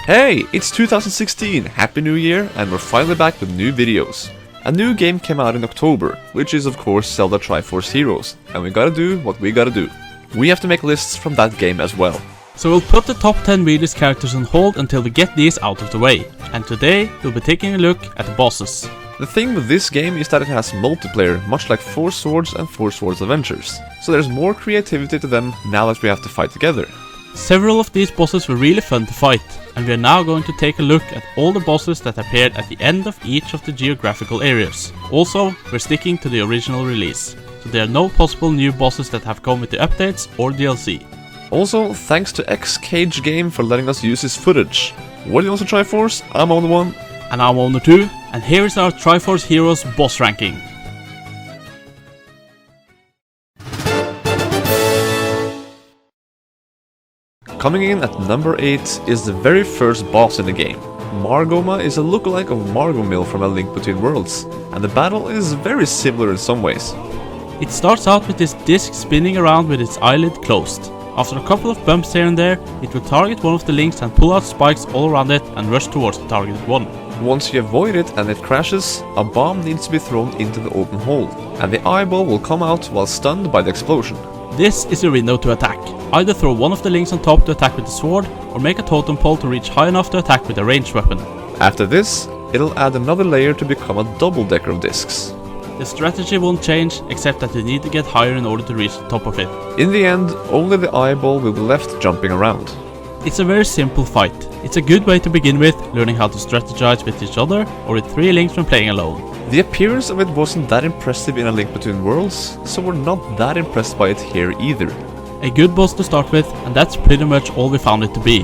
Hey, it's 2016, Happy New Year, and we're finally back with new videos. A new game came out in October, which is of course Zelda Triforce Heroes, and we gotta do what we gotta do. We have to make lists from that game as well. So we'll put the top 10 weirdest characters on hold until we get these out of the way, and today we'll be taking a look at the bosses. The thing with this game is that it has multiplayer, much like 4 Swords and 4 Swords Adventures, so there's more creativity to them now that we have to fight together. Several of these bosses were really fun to fight, and we are now going to take a look at all the bosses that appeared at the end of each of the geographical areas. Also, we're sticking to the original release, so there are no possible new bosses that have come with the updates or DLC. Also, thanks to X-Cage Game for letting us use his footage. What do you want to Triforce? I'm Owner 1. And I'm Owner 2, and here is our Triforce Heroes boss ranking. Coming in at number 8 is the very first boss in the game. Margoma is a lookalike of Margomil from A Link Between Worlds, and the battle is very similar in some ways. It starts out with this disc spinning around with its eyelid closed. After a couple of bumps here and there, it will target one of the links and pull out spikes all around it and rush towards the targeted one. Once you avoid it and it crashes, a bomb needs to be thrown into the open hole, and the eyeball will come out while stunned by the explosion. This is your window to attack. Either throw one of the links on top to attack with the sword, or make a totem pole to reach high enough to attack with a ranged weapon. After this, it'll add another layer to become a double-decker of discs. The strategy won't change, except that you need to get higher in order to reach the top of it. In the end, only the eyeball will be left jumping around. It's a very simple fight. It's a good way to begin with, learning how to strategize with each other, or with 3 links when playing alone. The appearance of it wasn't that impressive in A Link Between Worlds, so we're not that impressed by it here either. A good boss to start with, and that's pretty much all we found it to be.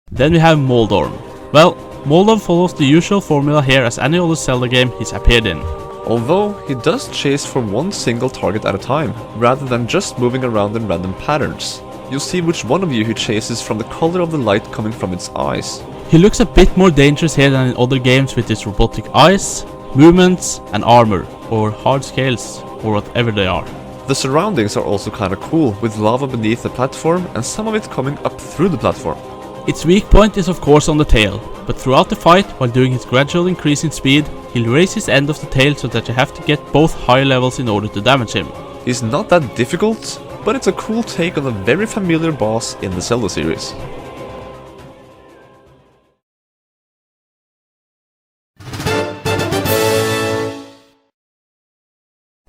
Then we have Moldorm. Well, Moldorm follows the usual formula here as any other Zelda game he's appeared in. Although, he does chase for one single target at a time, rather than just moving around in random patterns. You'll see which one of you he chases from the color of the light coming from its eyes. He looks a bit more dangerous here than in other games with his robotic eyes, movements and armor, or hard scales, or whatever they are. The surroundings are also kinda cool, with lava beneath the platform and some of it coming up through the platform. Its weak point is of course on the tail, but throughout the fight, while doing his gradual increase in speed, he'll raise his end of the tail so that you have to get both high levels in order to damage him. He's not that difficult, but it's a cool take on a very familiar boss in the Zelda series.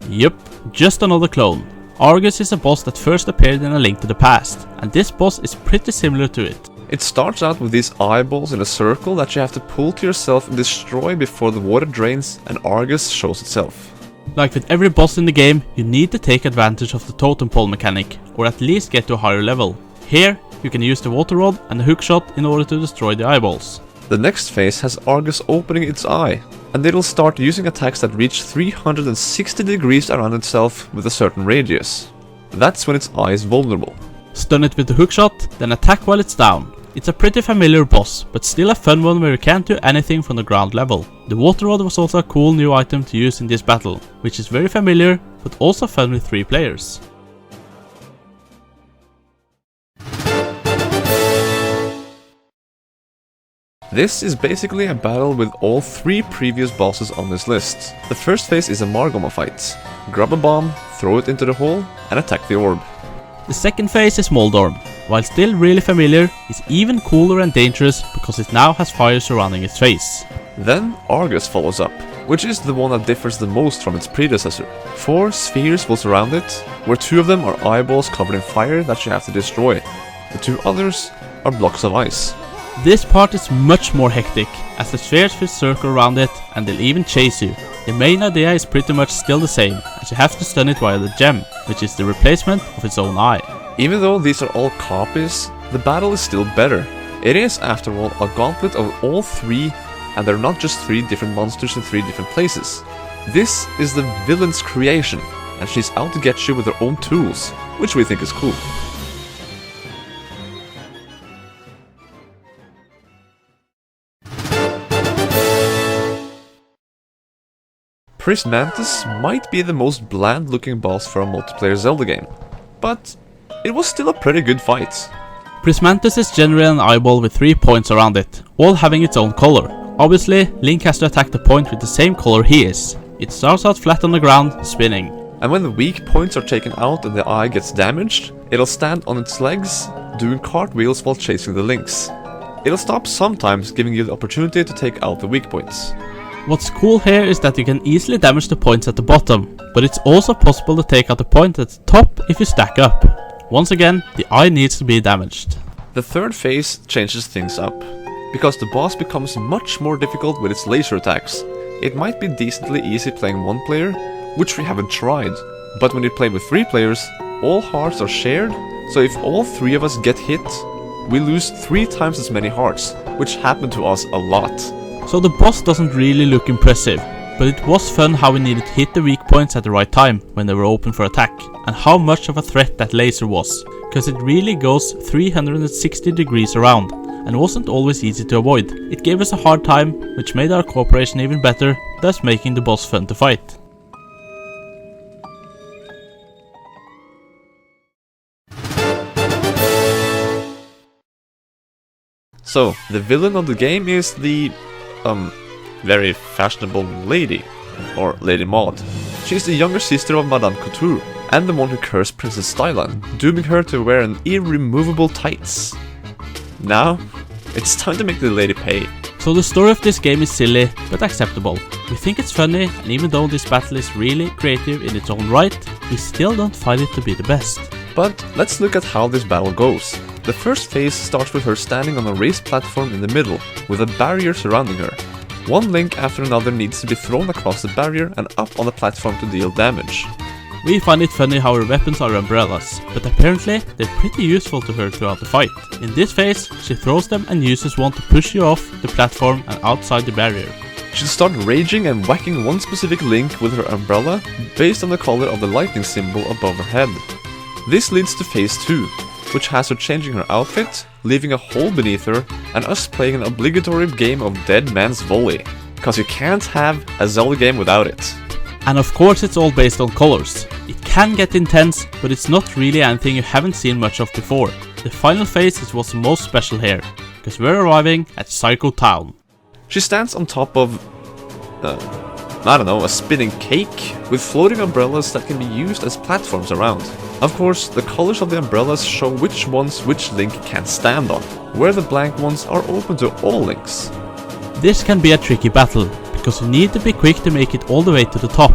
Yep, just another clone. ARRGHUS is a boss that first appeared in A Link to the Past, and this boss is pretty similar to it. It starts out with these eyeballs in a circle that you have to pull to yourself and destroy before the water drains and ARRGHUS shows itself. Like with every boss in the game, you need to take advantage of the totem pole mechanic, or at least get to a higher level. Here, you can use the water rod and the hookshot in order to destroy the eyeballs. The next phase has ARRGHUS opening its eye, and it'll start using attacks that reach 360 degrees around itself with a certain radius. That's when its eye is vulnerable. Stun it with the hookshot, then attack while it's down. It's a pretty familiar boss, but still a fun one where you can't do anything from the ground level. The water rod was also a cool new item to use in this battle, which is very familiar, but also fun with 3 players. This is basically a battle with all 3 previous bosses on this list. The first phase is a Margoma fight. Grab a bomb, throw it into the hole, and attack the orb. The second phase is Moldorm. While still really familiar, it's even cooler and dangerous because it now has fire surrounding its face. Then ARRGHUS follows up, which is the one that differs the most from its predecessor. 4 spheres will surround it, where 2 of them are eyeballs covered in fire that you have to destroy. The 2 others are blocks of ice. This part is much more hectic, as the spheres will circle around it and they'll even chase you. The main idea is pretty much still the same, as you have to stun it via the gem, which is the replacement of its own eye. Even though these are all copies, the battle is still better. It is, after all, a gauntlet of all 3, and they're not just 3 different monsters in 3 different places. This is the villain's creation, and she's out to get you with her own tools, which we think is cool. PRISMANTUS might be the most bland looking boss for a multiplayer Zelda game, but it was still a pretty good fight. PRISMANTUS is generally an eyeball with 3 points around it, all having its own color. Obviously, Link has to attack the point with the same color he is. It starts out flat on the ground, spinning. And when the weak points are taken out and the eye gets damaged, it'll stand on its legs, doing cartwheels while chasing the links. It'll stop sometimes, giving you the opportunity to take out the weak points. What's cool here is that you can easily damage the points at the bottom, but it's also possible to take out the point at the top if you stack up. Once again, the eye needs to be damaged. The third phase changes things up, because the boss becomes much more difficult with its laser attacks. It might be decently easy playing one player, which we haven't tried, but when you play with 3 players, all hearts are shared, so if all 3 of us get hit, we lose 3 times as many hearts, which happened to us a lot. So the boss doesn't really look impressive, but it was fun how we needed to hit the weak points at the right time when they were open for attack, and how much of a threat that laser was, because it really goes 360 degrees around, and wasn't always easy to avoid. It gave us a hard time, which made our cooperation even better, thus making the boss fun to fight. So, the villain of the game is the, very fashionable lady, or Lady Maud. She's the younger sister of Madame Couture, and the one who cursed Princess Stylan, dooming her to wear an irremovable tights. Now, it's time to make the lady pay. So the story of this game is silly, but acceptable. We think it's funny, and even though this battle is really creative in its own right, we still don't find it to be the best. But let's look at how this battle goes. The first phase starts with her standing on a raised platform in the middle, with a barrier surrounding her. One link after another needs to be thrown across the barrier and up on the platform to deal damage. We find it funny how her weapons are umbrellas, but apparently they're pretty useful to her throughout the fight. In this phase, she throws them and uses one to push you off the platform and outside the barrier. She'll start raging and whacking one specific link with her umbrella based on the color of the lightning symbol above her head. This leads to phase 2, which has her changing her outfit, leaving a hole beneath her, and us playing an obligatory game of Dead Man's Volley. Cause you can't have a Zelda game without it. And of course it's all based on colors. It can get intense, but it's not really anything you haven't seen much of before. The final phase is what's most special here, because we're arriving at Psycho Town. She stands on top of, I don't know, a spinning cake with floating umbrellas that can be used as platforms around. Of course, the colors of the umbrellas show which ones which link can stand on, where the blank ones are open to all links. This can be a tricky battle, because you need to be quick to make it all the way to the top.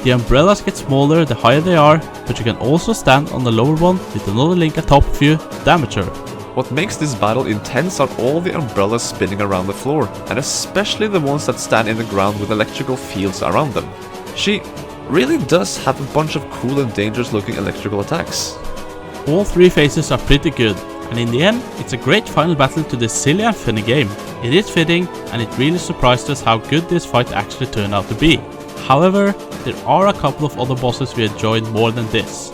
The umbrellas get smaller the higher they are, but you can also stand on the lower one with another link atop of you to damage her. What makes this battle intense are all the umbrellas spinning around the floor, and especially the ones that stand in the ground with electrical fields around them. She really does have a bunch of cool and dangerous looking electrical attacks. All 3 phases are pretty good, and in the end, it's a great final battle to this silly and funny game. It is fitting, and it really surprised us how good this fight actually turned out to be. However, there are a couple of other bosses we enjoyed more than this.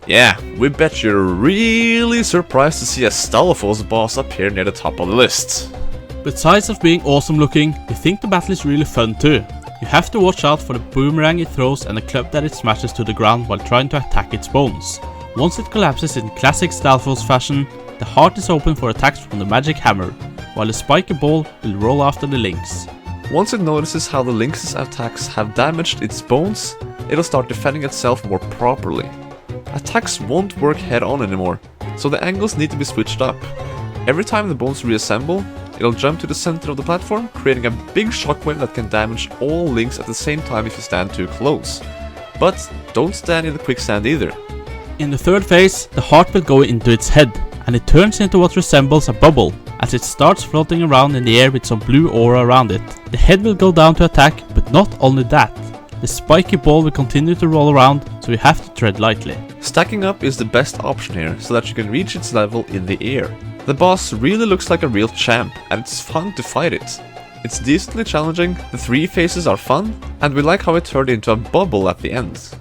Yeah, we bet you're really surprised to see a Stalfos boss appear near the top of the list. Besides of being awesome looking, we think the battle is really fun too. You have to watch out for the boomerang it throws and the club that it smashes to the ground while trying to attack its bones. Once it collapses in classic Stalfos fashion, the heart is open for attacks from the magic hammer, while the spiky ball will roll after the links. Once it notices how the links' attacks have damaged its bones, it'll start defending itself more properly. Attacks won't work head-on anymore, so the angles need to be switched up. Every time the bones reassemble, it'll jump to the center of the platform, creating a big shockwave that can damage all links at the same time if you stand too close. But don't stand in the quicksand either. In the third phase, the heart will go into its head, and it turns into what resembles a bubble, as it starts floating around in the air with some blue aura around it. The head will go down to attack, but not only that. The spiky ball will continue to roll around, so you have to tread lightly. Stacking up is the best option here, so that you can reach its level in the air. The boss really looks like a real champ, and it's fun to fight it. It's decently challenging, the 3 phases are fun, and we like how it turned into a bubble at the end.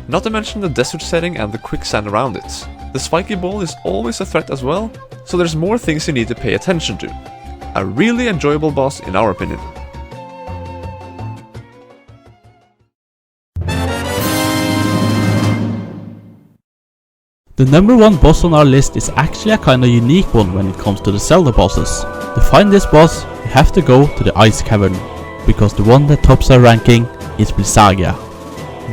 Not to mention the desert setting and the quicksand around it. The spiky ball is always a threat as well, so there's more things you need to pay attention to. A really enjoyable boss in our opinion. The number 1 boss on our list is actually a kinda unique one when it comes to the Zelda bosses. To find this boss, you have to go to the Ice Cavern, because the one that tops our ranking is BLIZZAGIA.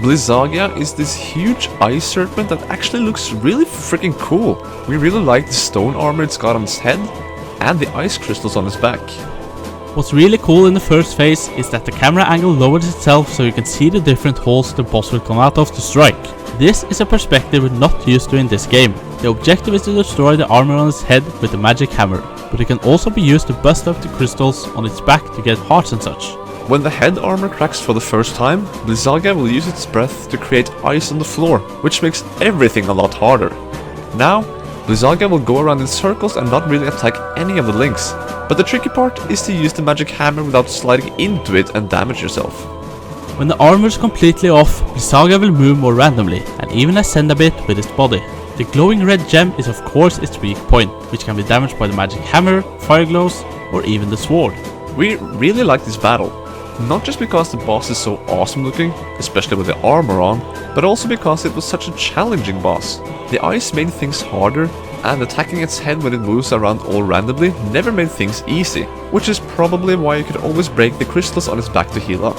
BLIZZAGIA is this huge ice serpent that actually looks really freaking cool. We really like the stone armor it's got on its head, and the ice crystals on its back. What's really cool in the first phase is that the camera angle lowers itself so you can see the different holes the boss will come out of to strike. This is a perspective we're not used to in this game. The objective is to destroy the armor on its head with the magic hammer, but it can also be used to bust up the crystals on its back to get hearts and such. When the head armor cracks for the first time, BLIZZAGIA will use its breath to create ice on the floor, which makes everything a lot harder. Now, BLIZZAGIA will go around in circles and not really attack any of the links, but the tricky part is to use the magic hammer without sliding into it and damage yourself. When the armor is completely off, BLIZZAGIA will move more randomly and even ascend a bit with its body. The glowing red gem is of course its weak point, which can be damaged by the magic hammer, fire glows, or even the sword. We really like this battle, not just because the boss is so awesome looking, especially with the armor on, but also because it was such a challenging boss. The ice made things harder, and attacking its head when it moves around all randomly never made things easy, which is probably why you could always break the crystals on its back to heal up.